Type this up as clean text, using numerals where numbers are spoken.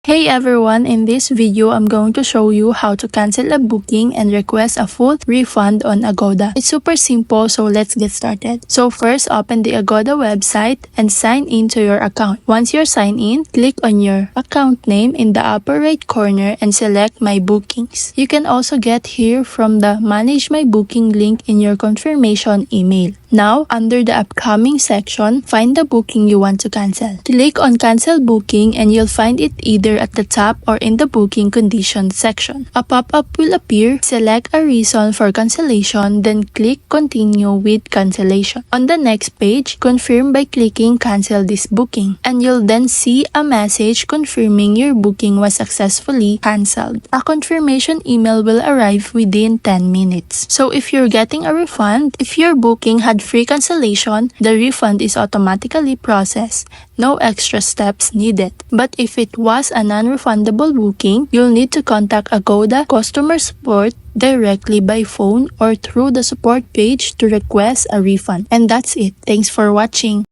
Hey everyone, in this video, I'm going to show you how to cancel a booking and request a full refund on Agoda. It's super simple, so let's get started. So first, open the Agoda website and sign in to your account. Once you're signed in, click on your account name in the upper right corner and select My Bookings. You can also get here from the Manage My Booking link in your confirmation email. Now, under the upcoming section, find the booking you want to cancel. Click on Cancel Booking and you'll find it either at the top or in the booking conditions section. A pop-up will appear. Select a reason for cancellation, then click Continue with Cancellation. On the next page, confirm by clicking Cancel this booking, and you'll then see a message confirming your booking was successfully cancelled. A confirmation email will arrive within 10 minutes. So if you're getting a refund, if your booking had free cancellation, the refund is automatically processed. No extra steps needed. But if it was a non-refundable booking, you'll need to contact Agoda customer support directly by phone or through the support page to request a refund. And that's it. Thanks for watching.